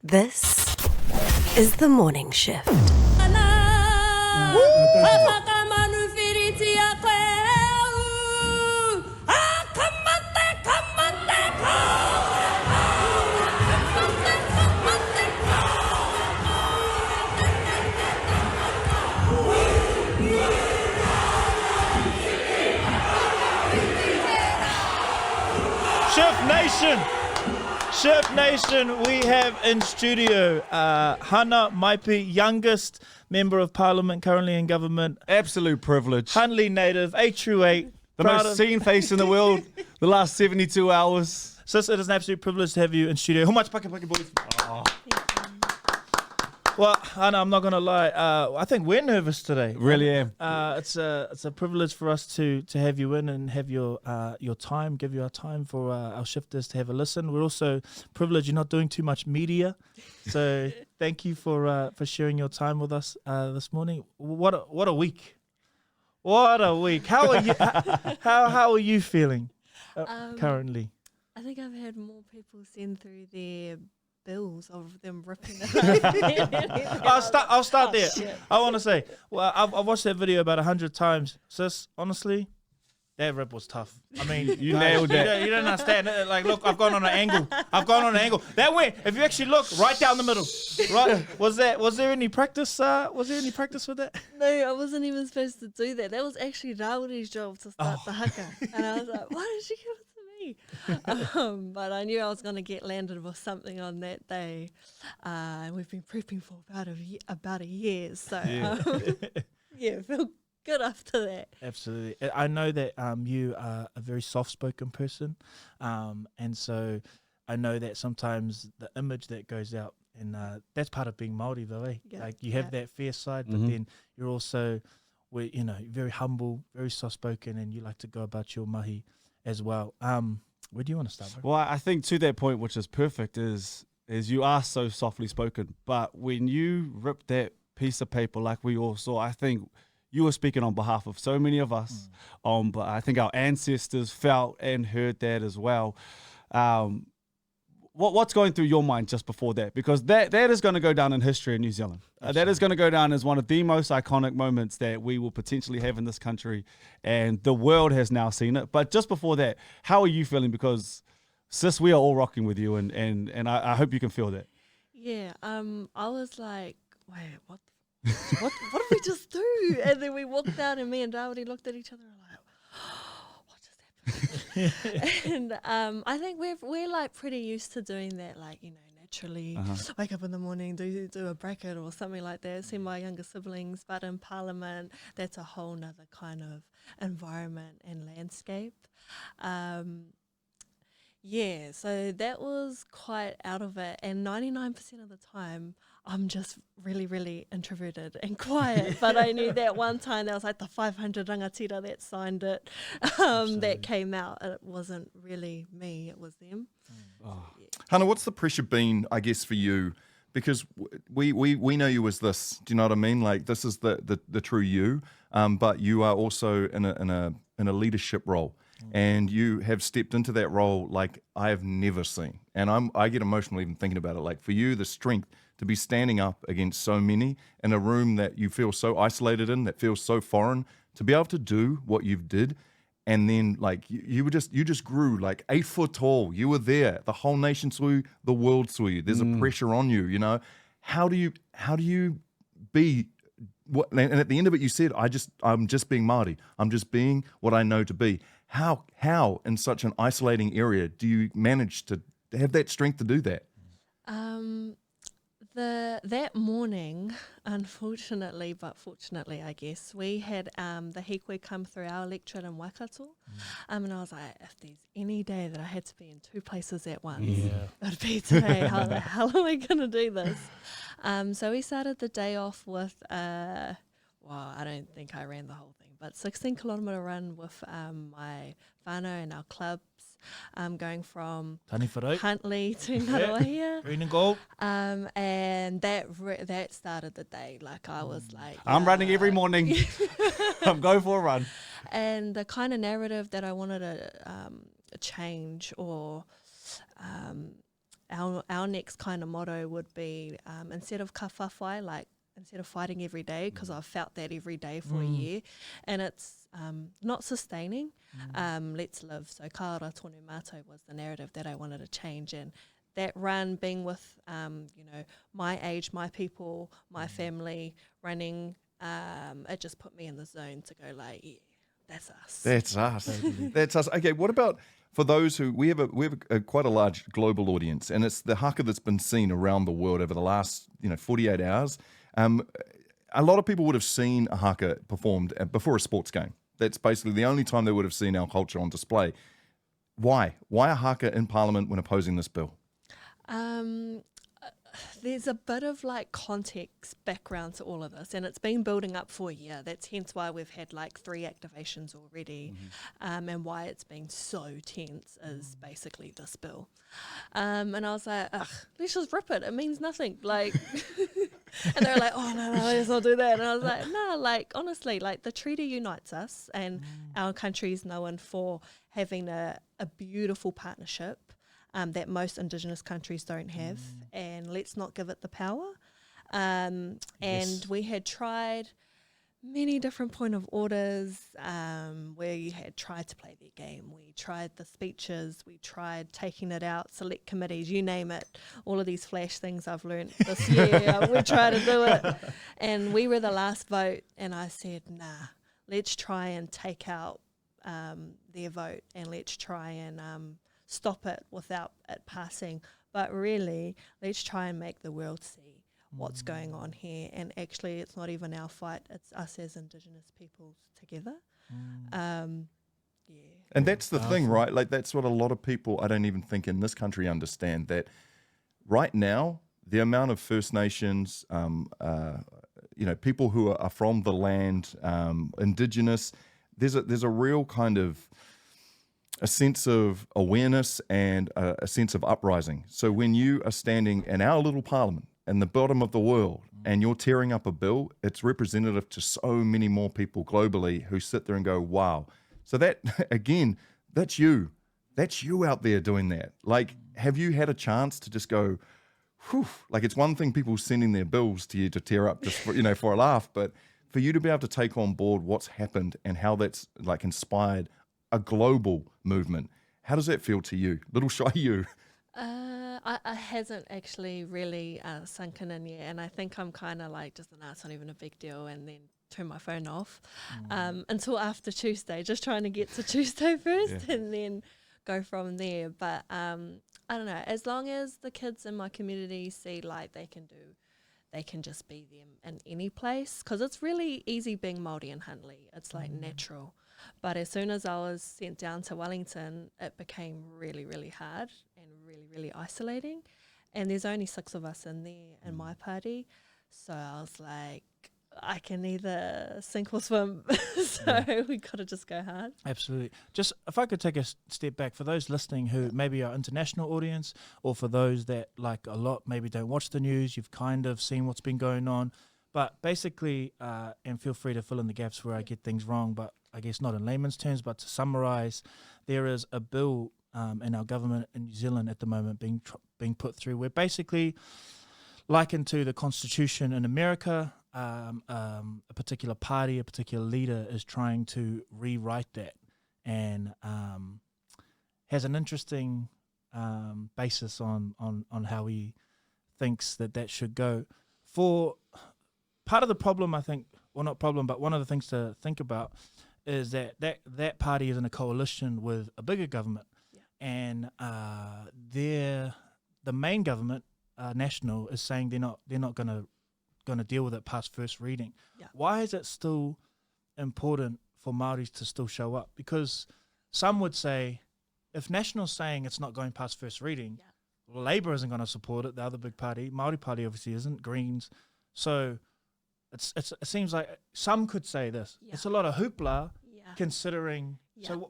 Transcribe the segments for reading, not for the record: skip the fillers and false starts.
This is the morning shift. Shift Nation, we have in studio Hana Maipi, youngest member of parliament, currently in government. Absolute privilege. Huntley native, 838. The most seen face in the world the last 72 hours. Sis, it is an absolute privilege to have you in studio. How much paki boys? Oh. Well, Hana, I'm not going to lie. I think we're nervous today. Really am. It's a privilege for us to have you in and have your time, give you our time for our shifters to have a listen. We're also privileged you're not doing too much media. So thank you for sharing your time with us this morning. What a week. What a week. How are you how are you feeling currently? I think I've had more people send through their bills of them ripping it up. I'll start there. Shit. I want to say, well, I've watched that video about 100 times. Sis, honestly, that rip was tough. I mean, You nailed it. You don't understand. Like, look, I've gone on an angle. That went. If you actually look, right down the middle. Right? Was there any practice? Was there any practice with that? No, I wasn't even supposed to do that. That was actually Rāwhiti's job to start the Haka. And I was like, why did she give it to me? But I knew I was going to get landed with something on that day. And we've been prepping for about a year. So, yeah, feel good after that. Absolutely. I know that you are a very soft-spoken person. And so I know that sometimes the image that goes out, and that's part of being Māori though, eh? Yeah. Like you have that fierce side, but then you're also, very humble, very soft-spoken, and you like to go about your mahi as well. Where do you want to start, bro? Well, I think to that point, which is perfect, is you are so softly spoken. But when you rip that piece of paper like we all saw, I think you were speaking on behalf of so many of us. But I think our ancestors felt and heard that as well. What's going through your mind just before that? Because that is going to go down in history in New Zealand. That is going to go down as one of the most iconic moments that we will potentially have in this country. And the world has now seen it. But just before that, how are you feeling? Because, sis, we are all rocking with you. And I hope you can feel that. Yeah, I was like, wait, what did we just do? And then we walked out and me and Rāwhiti looked at each other and like, what just happened? And I think we're like pretty used to doing that, like, naturally wake up in the morning, do a bracket or something like that, see my younger siblings, but in Parliament, that's a whole nother kind of environment and landscape. Yeah, so that was quite out of it, and 99% of the time, I'm just really, really introverted and quiet. But I knew that one time there was like the 500 rangatira that signed it, that came out. It wasn't really me, it was them. Yeah. Hana, what's the pressure been, I guess, for you? Because we know you as this. Do you know what I mean? Like, this is the true you, but you are also in a leadership role. And you have stepped into that role like I have never seen. And I get emotional even thinking about it. Like, for you, the strength to be standing up against so many in a room that you feel so isolated in, that feels so foreign, to be able to do what you've did. And then, like, you just grew like 8 foot tall. You were there. The whole nation saw you. The world saw you. There's a pressure on you. How do you be? And at the end of it, you said, I'm just being Māori. I'm just being what I know to be. How in such an isolating area do you manage to have that strength to do that? That morning, unfortunately, but fortunately, I guess, we had the hikoi come through our electorate in Waikato. And I was like, if there's any day that I had to be in 2 places at once, it would be today. How the hell am I going to do this? So we started the day off with, I don't think I ran the whole thing, but 16-kilometre run with my whānau and our clubs, going from Huntley to Hana-Rāwhiti. Green and gold. And that started the day. Like, I was like, I'm running every morning. I'm going for a run. And the kind of narrative that I wanted to change or our next kind of motto would be instead of ka whawhai, like instead of fighting every day, because I've felt that every day for a year, and it's not sustaining. Let's live. So ka ora tonu mātou was the narrative that I wanted to change, and that run being with my age, my people, my family running, it just put me in the zone to go like, yeah, that's us. That's us. That's us. Okay, what about for those who we have quite a large global audience, and it's the haka that's been seen around the world over the last 48 hours. A lot of people would have seen a haka performed before a sports game. That's basically the only time they would have seen our culture on display. Why? Why a haka in Parliament when opposing this bill? There's a bit of like context background to all of this, and it's been building up for a year. That's hence why we've had like 3 activations already, and why it's been so tense is basically this bill. And I was like, ugh, let's just rip it. It means nothing. Like, and they were like, oh no, let's not do that. And I was like, no, like honestly, like the treaty unites us, and our country is known for having a beautiful partnership. That most Indigenous countries don't have, and let's not give it the power. And we had tried many different point of orders. We had tried to play their game. We tried the speeches. We tried taking it out, select committees, you name it. All of these flash things I've learned this year. We tried to do it. And we were the last vote, and I said, nah, let's try and take out their vote, and let's try and stop it without it passing, but really let's try and make the world see what's going on here, and actually it's not even our fight, it's us as Indigenous peoples together. And that's the thing, right? Like that's what a lot of people, I don't even think in this country understand, that right now the amount of First Nations, people who are from the land, Indigenous, there's a real kind of a sense of awareness and a sense of uprising. So when you are standing in our little parliament in the bottom of the world and you're tearing up a bill, it's representative to so many more people globally who sit there and go, wow. So that, again, that's you. That's you out there doing that. Like, have you had a chance to just go, whew, like it's one thing people sending their bills to you to tear up just for, for a laugh, but for you to be able to take on board what's happened and how that's like inspired a global movement. How does that feel to you, little shy you? I hasn't actually really sunken in yet, and I think I'm kind of like just, nah, it's not even a big deal, and then turn my phone off until after Tuesday, just trying to get to Tuesday first and then go from there. But I don't know, as long as the kids in my community see like they can just be them in any place, because it's really easy being Māori in Huntly. It's like natural. But as soon as I was sent down to Wellington, it became really, really hard and really, really isolating. And there's only 6 of us in there in my party. So I was like, I can either sink or swim. So we got to just go hard. Absolutely. Just if I could take a step back for those listening who maybe are international audience, or for those that like a lot maybe don't watch the news, you've kind of seen what's been going on. But basically, and feel free to fill in the gaps where I get things wrong, but I guess not in layman's terms, but to summarise, there is a bill in our government in New Zealand at the moment being put through where basically, likened to the Constitution in America, a particular party, a particular leader is trying to rewrite that, and has an interesting basis on how he thinks that should go. For part of the problem, I think, well, not problem, but one of the things to think about is that party is in a coalition with a bigger government, and the main government, national, is saying they're not going to deal with it past first reading. Why is it still important for Māoris to still show up? Because some would say, if National's saying it's not going past first reading, Labour isn't going to support it, the other big party. Māori Party obviously isn't, Greens. So it seems like some could say this. It's a lot of hoopla considering.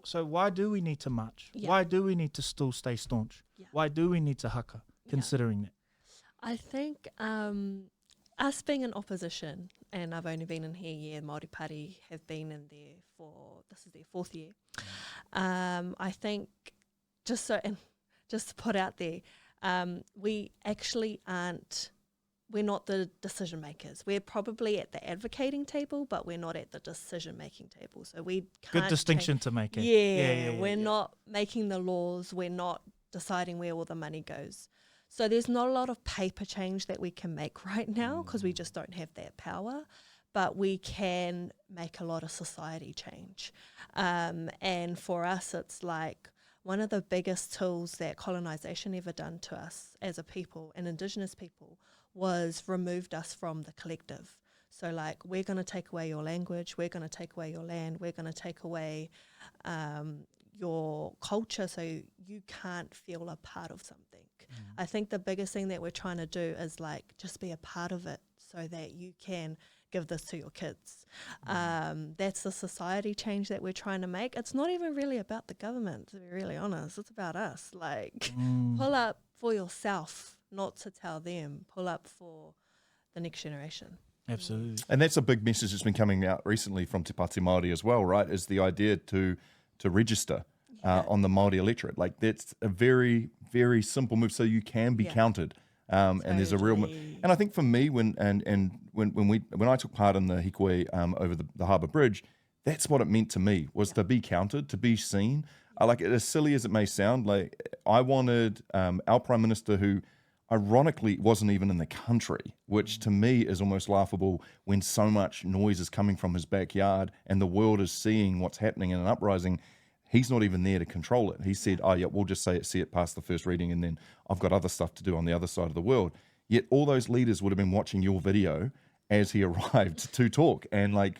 So why do we need to march? Why do we need to still stay staunch? Why do we need to haka, considering that? I think us being in opposition, and I've only been in here a year, Māori Party have been in there this is their 4th year. I think just to put out there, we actually aren't. We're not the decision makers. We're probably at the advocating table, but we're not at the decision making table. So we can't Good distinction change. to make. We're not making the laws. We're not deciding where all the money goes. So there's not a lot of paper change that we can make right now because we just don't have that power. But we can make a lot of society change. And for us, it's like one of the biggest tools that colonisation ever done to us as a people and Indigenous people was removed us from the collective. So like, we're going to take away your language, we're going to take away your land, we're going to take away your culture so you can't feel a part of something. I think the biggest thing that we're trying to do is like just be a part of it so that you can give this to your kids. That's the society change that we're trying to make. It's not even really about the government, to be really honest. It's about us. Like, pull up for yourself, not to tell them. Pull up for the next generation. Absolutely. And that's a big message that's been coming out recently from Te Pāti Māori as well, right? Is the idea to register on the Māori electorate. Like, that's a very, very simple move, so you can be counted. And there's a real, and I think for me, when I took part in the hikoi over the Harbour Bridge, that's what it meant to me, was to be counted, to be seen. Like, as silly as it may sound, like, I wanted our Prime Minister, who ironically wasn't even in the country, which to me is almost laughable when so much noise is coming from his backyard and the world is seeing what's happening in an uprising. He's not even there to control it. He said, oh yeah, we'll just see it past the first reading, and then I've got other stuff to do on the other side of the world. Yet all those leaders would have been watching your video as he arrived to talk. And like,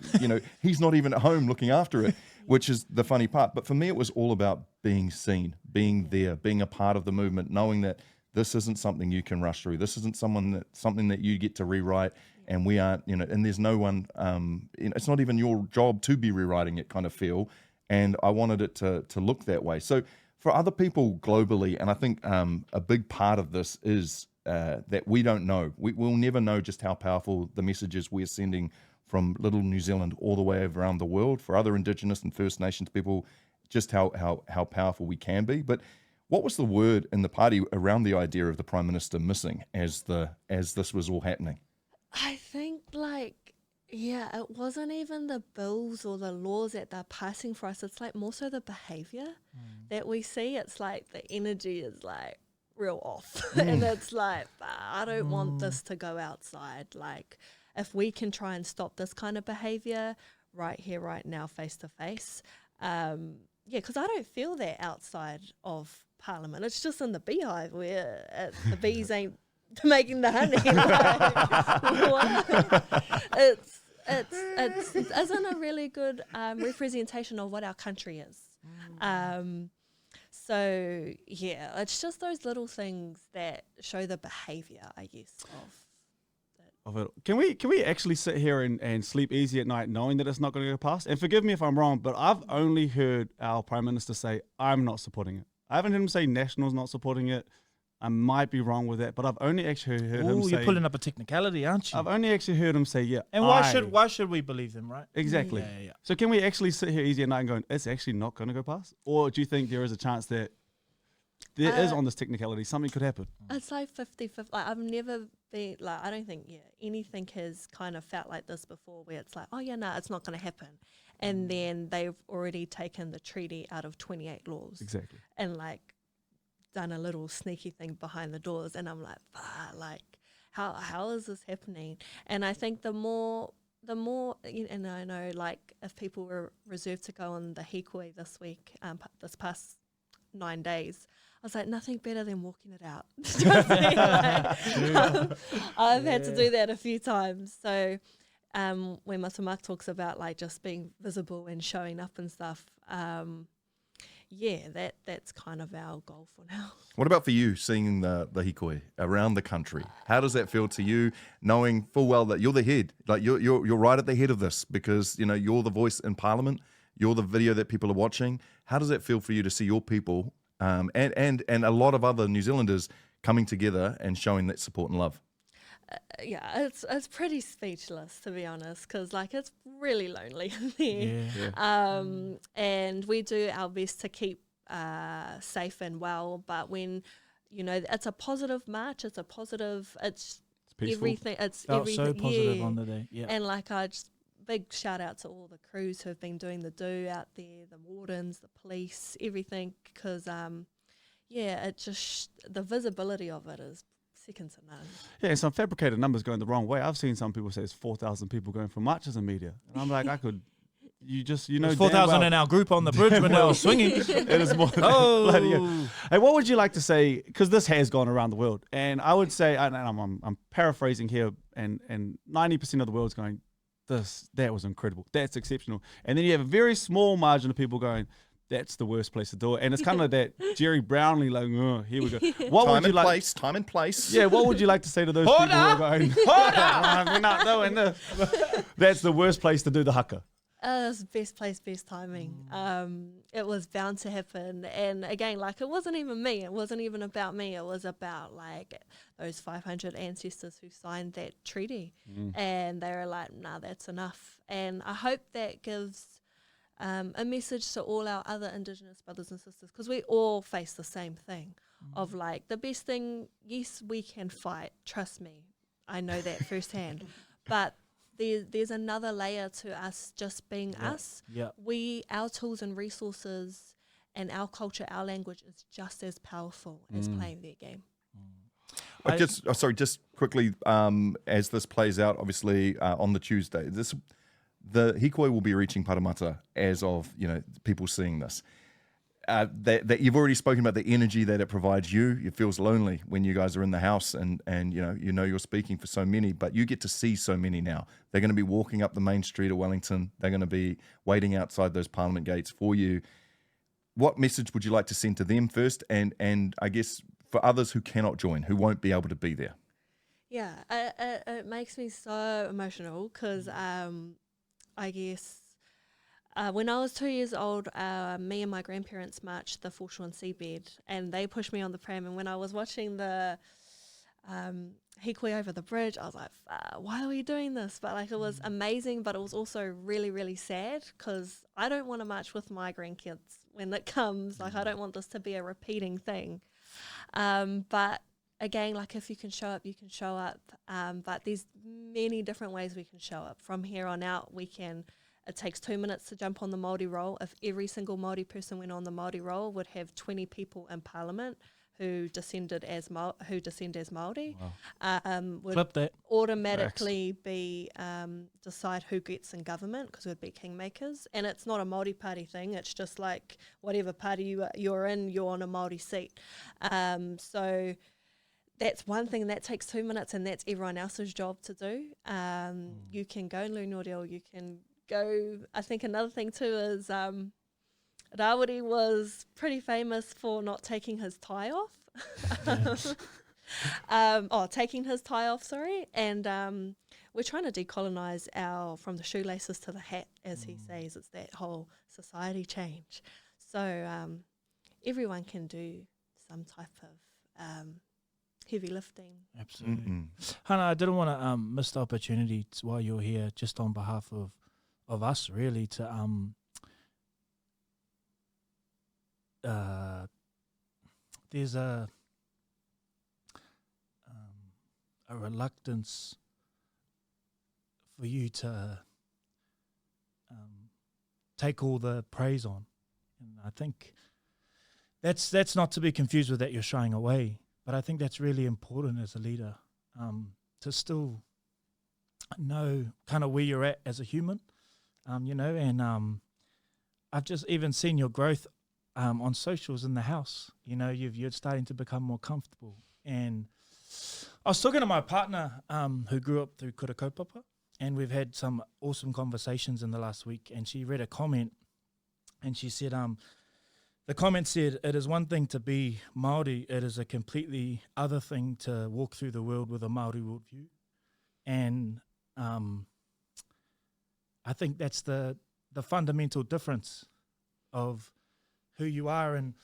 he's not even at home looking after it, which is the funny part. But for me, it was all about being seen, being there, being a part of the movement, knowing that this isn't something you can rush through. This isn't something that you get to rewrite, and we aren't, and there's no one, it's not even your job to be rewriting it, kind of feel. And I wanted it to look that way. So for other people globally, and I think a big part of this is that we don't know. We'll never know just how powerful the messages we're sending from little New Zealand all the way around the world, for other Indigenous and First Nations people, just how powerful we can be. But what was the word in the party around the idea of the Prime Minister missing as this was all happening? I think it wasn't even the bills or the laws that they're passing for us. It's like more so the behaviour that we see. It's like the energy is like real off. And it's like, I don't want this to go outside. Like, if we can try and stop this kind of behaviour right here, right now, face to face. Because I don't feel that outside of Parliament. It's just in the beehive where the bees ain't making the honey. It isn't a really good representation of what our country is. So yeah, it's just those little things that show the behaviour, I guess, of it. Can we actually sit here and sleep easy at night knowing that it's not going to go past? And forgive me if I'm wrong, but I've only heard our Prime Minister say, I'm not supporting it. I haven't heard him say National's not supporting it. I might be wrong with that, but I've only actually heard him say... you're pulling up a technicality, aren't you? I've only actually heard him say, yeah. And why should we believe them, right? Exactly. Yeah. So can we actually sit here easy at night and go, it's actually not going to go past? Or do you think there is a chance that there is on this technicality, something could happen? It's like 50-50. Like, I've never been, I don't think, anything has kind of felt like this before, where it's like, it's not going to happen. And then they've already taken the treaty out of 28 laws. Exactly. And done a little sneaky thing behind the doors, and I'm like, how is this happening? And I think the more, and I know, if people were reserved to go on the hikoi this week, this past 9 days, I was like, nothing better than walking it out. I've had to do that a few times. So when Marc talks about just being visible and showing up and stuff, that's kind of our goal for now. What about for you, seeing the hikoi around the country? How does that feel to you, knowing full well that you're the head, you're right at the head of this, because you're the voice in Parliament, you're the video that people are watching. How does that feel for you to see your people and a lot of other New Zealanders coming together and showing that support and love? It's pretty speechless, to be honest, because it's really lonely in there. And we do our best to keep safe and well, but when it's a positive march. It's a positive. It's peaceful. everything. It's Felt everything. so positive yeah. on the day. Yeah. And like I just big shout out to all the crews who have been doing the do out there, the wardens, the police, everything, because it just the visibility of it is second to none. Yeah, and some fabricated numbers going the wrong way. I've seen some people say it's 4,000 people going for marches in media, and I'm like, There's damn 4,000 well, in our group on the bridge when they were swinging. it is more than Oh. bloody hell. Hey, what would you like to say? Because this has gone around the world, and I would say, and I'm paraphrasing here, and 90% of the world's going, that was incredible, that's exceptional, and then you have a very small margin of people going, that's the worst place to do it, and it's kind of like that Jerry Brownlee, like, oh, here we go. What would you like? Time and place. Yeah, what would you like to say to those people who are going, we're not doing this? That's the worst place to do the haka. It was best place, best timing. It was bound to happen. And again, like, it wasn't even me. It wasn't even about me. It was about, like, those 500 ancestors who signed that treaty. And they were like, nah, that's enough. And I hope that gives a message to all our other Indigenous brothers and sisters, because we all face the same thing of, like, the best thing, yes, we can fight. Trust me. I know that firsthand. But there's another layer to us just being us. Yeah. Our tools and resources and our culture, our language is just as powerful as playing their game. Just quickly, as this plays out, obviously on the Tuesday, the hikoi will be reaching Parramatta as of people seeing this. That you've already spoken about the energy that it provides you. It feels lonely when you guys are in the house, and you're speaking for so many, but you get to see so many now. They're going to be walking up the main street of Wellington. They're going to be waiting outside those Parliament gates for you. What message would you like to send to them first, and I guess for others who cannot join, who won't be able to be there? Yeah, it makes me so emotional because I guess when I was 2 years old, me and my grandparents marched the foreshore and seabed, and they pushed me on the pram. And when I was watching the hikoi over the bridge, I was like, why are we doing this? But like, it was amazing, but it was also really, really sad because I don't want to march with my grandkids when it comes. Like, I don't want this to be a repeating thing. But again, like, if you can show up, you can show up. But there's many different ways we can show up. From here on out, it takes 2 minutes to jump on the Māori roll. If every single Māori person went on the Māori roll, would have 20 people in Parliament who descend as Māori. Wow. Would Flip that. automatically be decide who gets in government, because we'd be kingmakers. And it's not a Māori party thing. It's just like whatever party you're in, you're on a Māori seat. So that's one thing that takes 2 minutes, and that's everyone else's job to do. You can go and learn Nōrero, you can go. I think another thing too is Rawiri was pretty famous for not taking his tie off. Taking his tie off, sorry. And we're trying to decolonize from the shoelaces to the hat, as he says. It's that whole society change. So everyone can do some type of heavy lifting. Absolutely. Hana, I didn't want to miss the opportunity while you're here, just on behalf of us, really, to there's a reluctance for you to take all the praise on, and I think that's not to be confused with that you're shying away, but I think that's really important as a leader, to still know kind of where you're at as a human. And I've just even seen your growth on socials in the house. You're starting to become more comfortable. And I was talking to my partner who grew up through kura kaupapa, and we've had some awesome conversations in the last week, and she read a comment, and she said, the comment said, "It is one thing to be Māori, it is a completely other thing to walk through the world with a Māori worldview." And I think that's the fundamental difference of who you are, and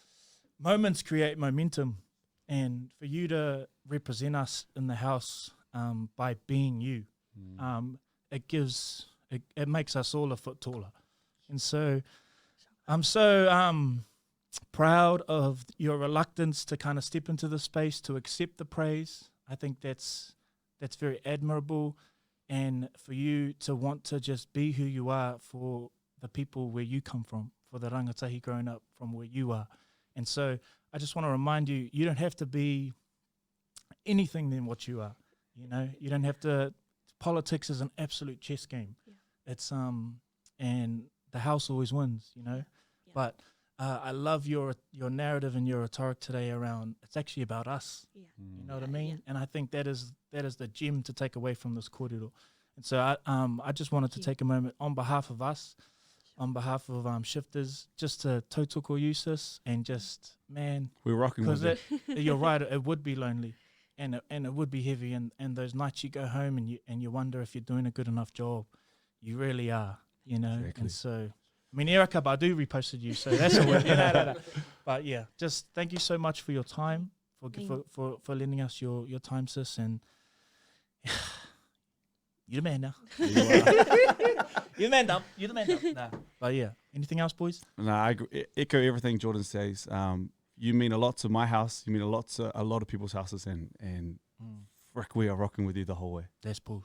moments create momentum. And for you to represent us in the house by being you, it makes us all a foot taller. And so I'm so proud of your reluctance to kind of step into the space, to accept the praise. I think that's very admirable. And for you to want to just be who you are for the people where you come from, for the rangatahi growing up from where you are. And so I just want to remind you, you don't have to be anything than what you are. You know, you don't have to. Politics is an absolute chess game. Yeah. It's and the house always wins. You know, Yeah. but I love your narrative and your rhetoric today around it's actually about us. Yeah. You know what I mean? And I think that is the gem to take away from this korero. And so I just wanted to take a moment on behalf of us, on behalf of shifters, just to tautoko use and just, man, We're rocking with because it. you're right, it would be lonely and it would be heavy. And those nights you go home and you wonder if you're doing a good enough job. You really are, you know. Exactly. And so, I mean, Erika Badu reposted you, so that's a win. No. But yeah, just thank you so much for your time, for lending us your time, sis. And you're the man now. You're the man now. You're the man now. Nah. But yeah, anything else, boys? No, I echo everything Jordan says. You mean a lot to my house. You mean a lot to a lot of people's houses, and frick, we are rocking with you the whole way. That's push.